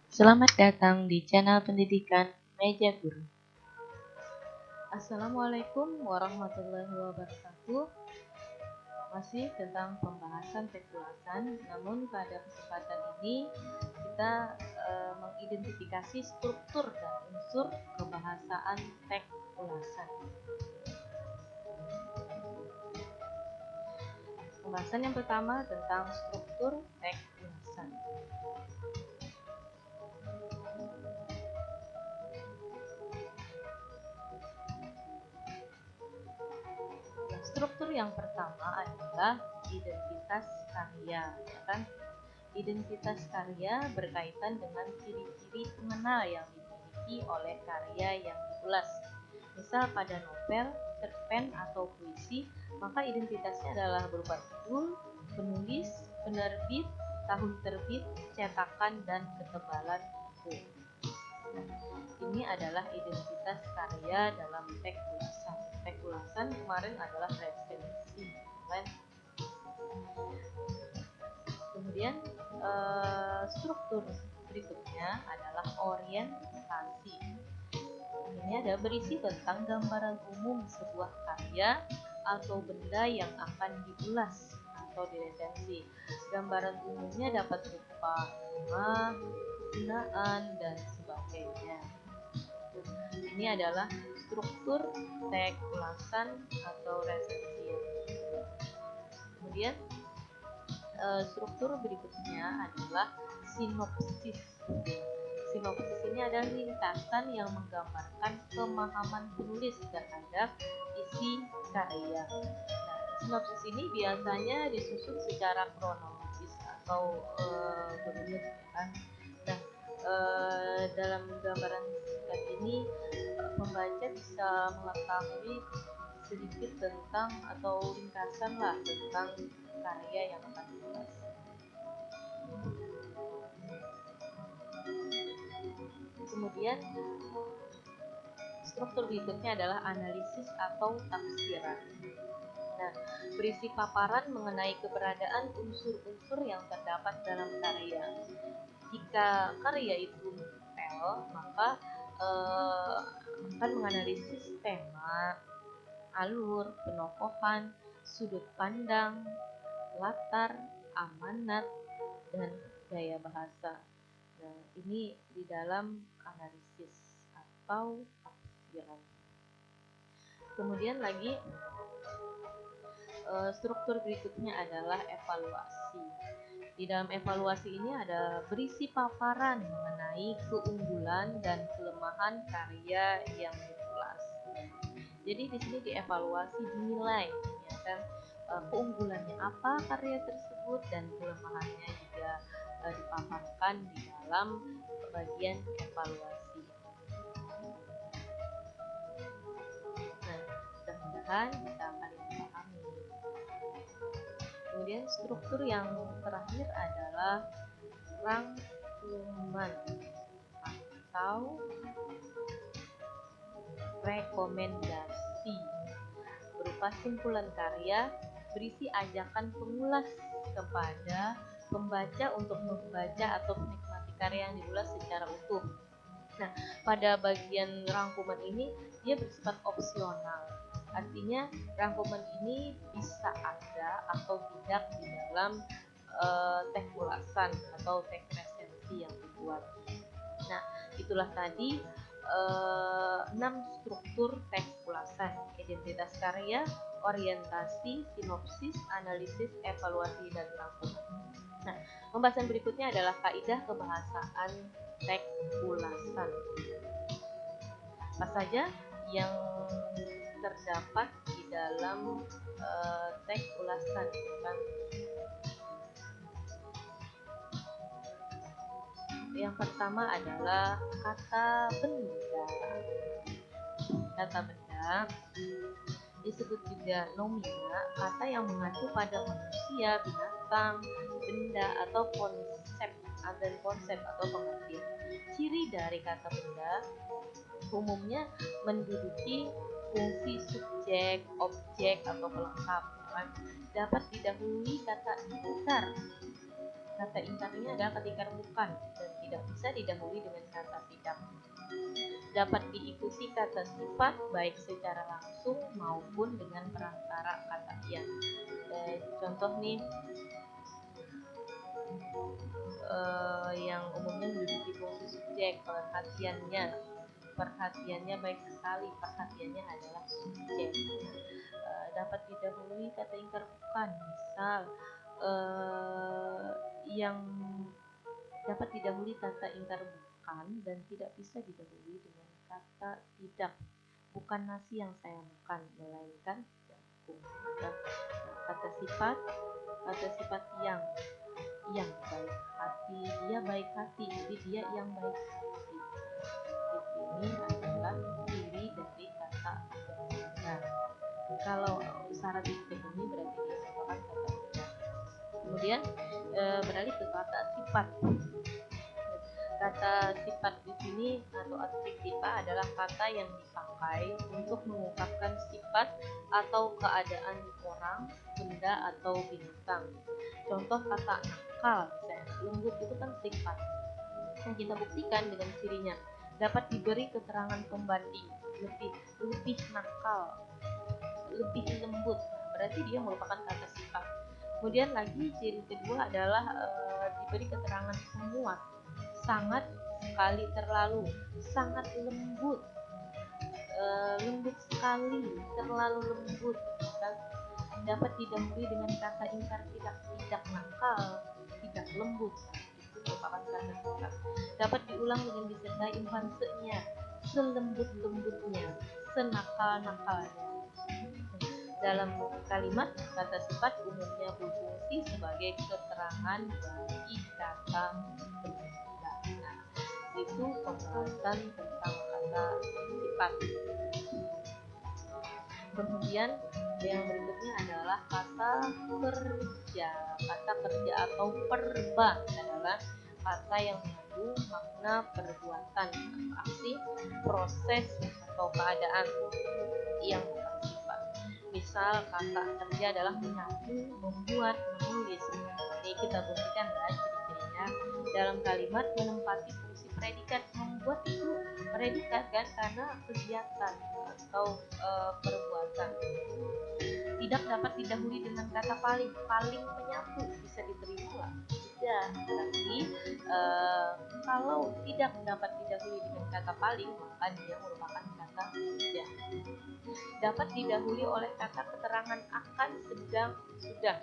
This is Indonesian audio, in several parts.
Selamat datang di channel pendidikan Meja Guru. Assalamualaikum warahmatullahi wabarakatuh. Masih tentang pembahasan teks ulasan, namun pada kesempatan ini kita mengidentifikasi struktur dan unsur kebahasaan teks ulasan. Pembahasan yang pertama tentang struktur teks ulasan. Struktur yang pertama adalah identitas karya, ya kan? Identitas karya berkaitan dengan ciri-ciri pengenal yang dimiliki oleh karya yang diulas. Misal pada novel, cerpen atau puisi, maka identitasnya adalah berupa judul, penulis, penerbit, tahun terbit, cetakan, dan ketebalan buku. Ini adalah identitas karya dalam teks ulasan. Teks ulasan kemarin adalah resensi, kan? Kemudian struktur berikutnya adalah orientasi. Ini ada berisi tentang gambaran umum sebuah karya atau benda yang akan diulas atau diresensi. Gambaran umumnya dapat berupa nama, penggunaan, dan sebagainya. Ini adalah struktur teks ulasan atau resensi. Kemudian struktur berikutnya adalah sinopsis. Sinopsis ini adalah ringkasan yang menggambarkan pemahaman penulis terhadap isi karya. Nah, sinopsis ini biasanya disusun secara kronologis atau berurut, ya kan? Nah, dalam gambaran singkat ini pembaca bisa mengetahui sedikit tentang atau ringkasan lah tentang karya yang akan diulas. Kemudian struktur berikutnya adalah analisis atau tafsiran. Nah, berisi paparan mengenai keberadaan unsur-unsur yang terdapat dalam karya. Jika karya itu novel, maka akan menganalisis tema, alur, penokohan, sudut pandang, latar, amanat, dan gaya bahasa. Nah, ini di dalam analisis atau tafsiran. Kemudian lagi struktur berikutnya adalah evaluasi. Di dalam evaluasi ini ada berisi paparan mengenai keunggulan dan kelemahan karya yang diulas. Jadi di sini dievaluasi, dinilai, ya kan, keunggulannya apa karya tersebut dan kelemahannya juga dipaparkan di dalam bagian evaluasi. Nah, mudah-mudahan kita akan memahami. Kemudian struktur yang terakhir adalah rangkuman atau rekomendasi, berupa simpulan karya berisi ajakan pengulas kepada pembaca untuk membaca atau menikmati karya yang diulas secara utuh. Nah, pada bagian rangkuman ini dia bersifat opsional. Artinya rangkuman ini bisa ada atau tidak di dalam teks ulasan atau teks resensi yang dibuat. Nah, itulah tadi 6 struktur teks ulasan: identitas karya, orientasi, sinopsis, analisis, evaluasi, dan rangkuman. Nah, pembahasan berikutnya adalah kaidah kebahasaan teks ulasan. Apa saja yang terdapat di dalam teks ulasan, kan? Yang pertama adalah kata benda. Kata benda disebut juga nomina, kata yang mengacu pada manusia, binatang, benda, atau konsep atau pengertian. Ciri dari kata benda umumnya menduduki fungsi subjek, objek, atau pelengkap, kan? Dapat didahului kata besar. kata ingkarnya adalah kata ingkar bukan dan tidak bisa didahului dengan kata tidak. Dapat diikuti kata sifat baik secara langsung maupun dengan perantara kata yang. Contoh nih, yang umumnya menduduki fungsi subjek, perhatiannya baik sekali, perhatiannya adalah subjek. Dapat didahului kata ingkar bukan, misal yang dapat didahului kata ingkar bukan dan tidak bisa didahului dengan kata tidak. Bukan nasi yang saya makan, melainkan jagung. Kata sifat yang baik hati, dia baik hati, jadi dia yang baik hati. Di sini adalah ciri dari kata benar. Kalau syarat ini berarti dia merupakan kata benar. Kemudian beralih ke kata sifat. Kata sifat di sini atau adjektiva adalah kata yang dipakai untuk mengungkapkan sifat atau keadaan orang, benda atau binatang. Contoh kata nakal, misalnya lembut itu kan sifat. Yang kita buktikan dengan cirinya dapat diberi keterangan pembanding, lebih nakal, lebih lembut, berarti dia merupakan kata sifat. Kemudian lagi ciri kedua adalah diberi keterangan penguat, sangat sekali, terlalu, sangat lembut, lembut sekali, terlalu lembut. Dapat didahului dengan kata ingkar tidak nakal, tidak lembut, itu merupakan kata sifat. Dapat diulang dengan disertai infantenya, selembut-lembutnya, senakal-nakalnya. Dalam kalimat, kata sifat umumnya berfungsi sebagai keterangan bagi kata benda. Nah, itu pembahasan tentang kata sifat. Kemudian yang berikutnya adalah kata kerja. Kata kerja atau perba adalah kata yang mengandung makna perbuatan, aksi, proses atau keadaan yang bukan sifat. Misal kata kerja adalah menyapu, membuat, menulis. Ini kita buktikan ciri-cirinya dalam kalimat menempati fungsi predikat. Membuat itu predikat kan, karena kegiatan atau perbuatan. Tidak dapat didahului dengan kata paling menyapu, bisa diterima tidak, berarti kalau tidak dapat didahului dengan kata paling, maka dia merupakan kata tidak. Dapat didahului oleh kata keterangan akan, sedang, sudah.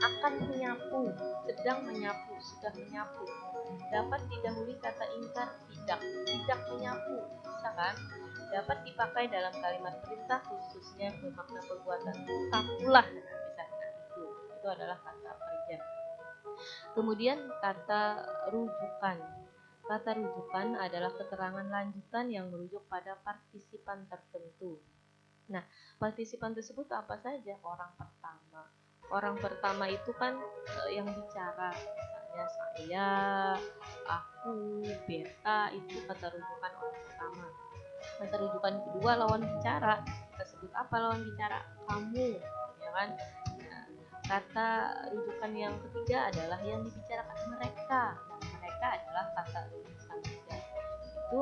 Akan menyapu, sedang menyapu, sudah menyapu. Dapat didahului kata ingkar tidak menyapu, bisa kan? Dapat dipakai dalam kalimat perintah khususnya bermakna perbuatan. Sapulah, misalnya itu adalah kata kerja. Kemudian kata rujukan. Kata rujukan adalah keterangan lanjutan yang merujuk pada partisipan tertentu. Nah, partisipan tersebut apa saja? Orang pertama itu kan yang bicara, misalnya saya, aku, beta, itu kata rujukan orang pertama. Kata rujukan kedua lawan bicara, kita sebut apa lawan bicara? Kamu, ya kan? Nah, kata rujukan yang ketiga adalah yang dibicarakan mereka. Nah, mereka adalah kata rujukan ketiga. Itu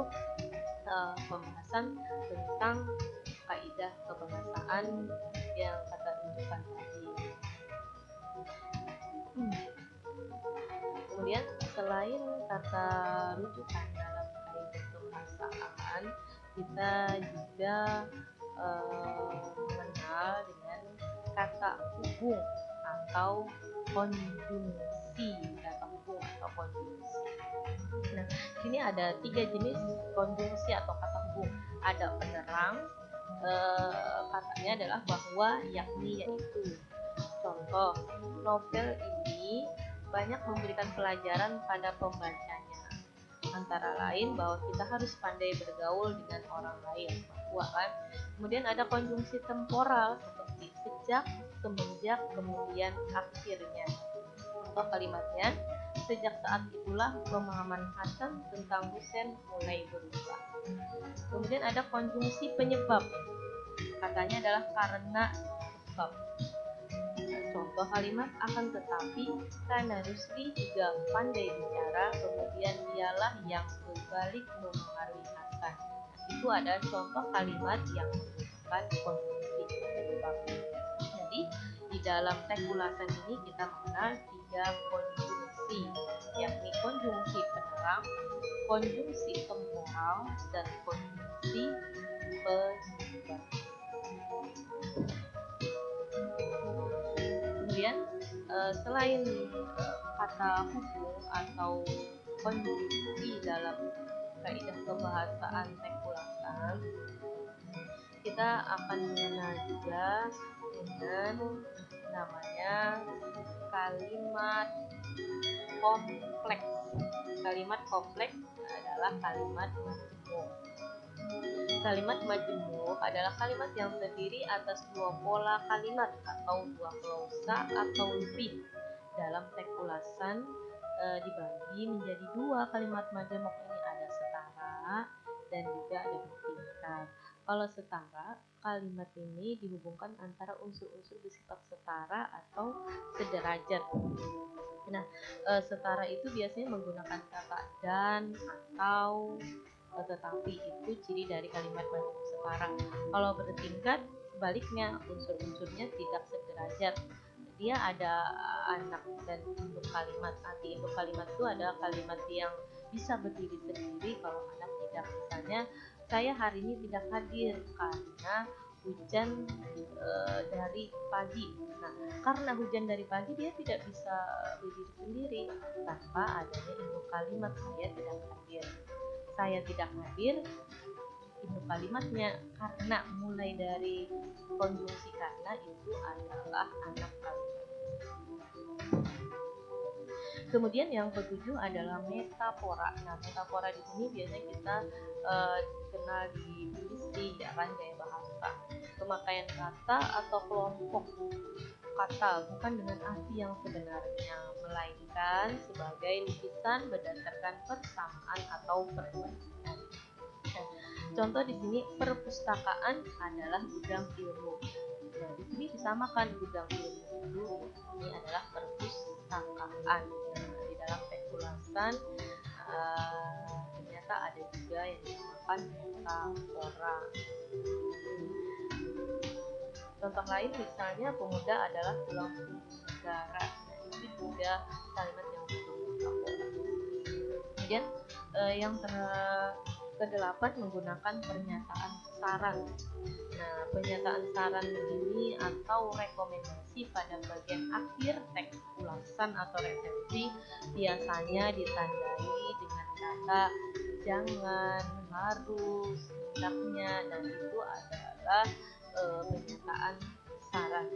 pembahasan tentang kaidah kebahasaan yang kata rujukan tadi. Kemudian selain kata rujukan dalam kaidah kebahasaan, kita juga mengenal dengan kata hubung atau konjungsi. Nah, sini ada 3 jenis konjungsi atau kata hubung. Ada penerang, katanya adalah bahwa, yakni, yaitu. Contoh, novel ini banyak memberikan pelajaran pada pembacanya, antara lain bahwa kita harus pandai bergaul dengan orang lain, bahwa kan. Kemudian ada konjungsi temporal seperti sejak, semenjak, kemudian, akhirnya. Contoh kalimatnya, sejak saat itulah pemahaman Hasan tentang Husain mulai berubah. Kemudian ada konjungsi penyebab, katanya adalah karena sebab. contoh kalimat akan tetapi, karena Rusli juga pandai bicara, kemudian dialah yang berbalik mempengaruhi Hasan. Itu ada contoh kalimat yang menggunakan konjungsi penyebab. Jadi di dalam teks ulasan ini kita mengenal 3 konjungsi, yakni konjungsi penerang, konjungsi temporal, dan konjungsi penyebab. Kemudian selain kata hubung atau konjungsi dalam kaidah kebahasaan teks ulasan, kita akan mengenal juga dengan namanya kalimat kompleks. Kalimat kompleks adalah kalimat majemuk. Kalimat majemuk adalah kalimat yang terdiri atas 2 pola kalimat atau 2 klausa atau lebih. Dalam teks ulasan dibagi menjadi 2 kalimat majemuk ini, ada setara dan juga ada bertingkat. Kalau setara, kalimat ini dihubungkan antara unsur-unsur bersifat setara atau sederajat. Nah, setara itu biasanya menggunakan kata dan atau tetapi, itu ciri dari kalimat majemuk setara. Kalau bertingkat, sebaliknya unsur-unsurnya tidak sederajat. Dia ada anak dan induk kalimat. Arti induk kalimat itu ada kalimat yang bisa berdiri sendiri kalau anak tidak. Misalnya, saya hari ini tidak hadir karena hujan dari pagi. Nah, karena hujan dari pagi dia tidak bisa berdiri sendiri tanpa adanya induk kalimat saya tidak hadir. Saya tidak hadir, induk kalimatnya karena, mulai dari konjungsi karena itu adalah anak kalimat. Kemudian yang ketujuh adalah metafora. Nah, metafora di sini biasanya kita kenal di puisi, ya kan, gaya bahasa. Pemakaian kata atau kelompok kata bukan dengan arti yang sebenarnya, melainkan sebagai lukisan berdasarkan persamaan atau perbandingan. Nah, contoh di sini, perpustakaan adalah gudang ilmu. Nah, di sini disamakan gudang ilmu itu, ini adalah perpustakaan. Nah, di dalam teks ulasan ternyata ada juga yang dinamakan metafora. Contoh lain misalnya, pemuda adalah tulang punggung negara. Itu juga kalimat yang mengandung metafora. Kemudian yang kedelapan menggunakan pernyataan saran. Nah, pernyataan saran ini atau rekomendasi pada bagian akhir teks ulasan atau resepsi biasanya ditandai dengan kata jangan, harus, hendaknya, dan itu adalah pernyataan saran.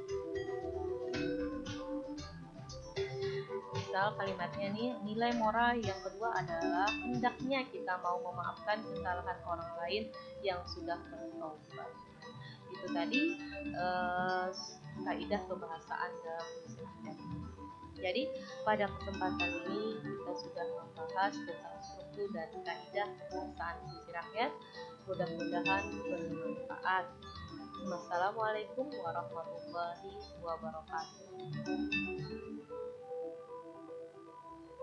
Misal kalimatnya nih, nilai moral yang kedua adalah hendaknya kita mau memaafkan kesalahan orang lain yang sudah bertobat. Itu tadi kaidah kebahasaan dalam puisi rakyat. Jadi pada kesempatan ini kita sudah membahas tentang struktur dan kaidah kebahasaan puisi rakyat. Mudah-mudahan bermanfaat. Wassalamualaikum warahmatullahi wabarakatuh.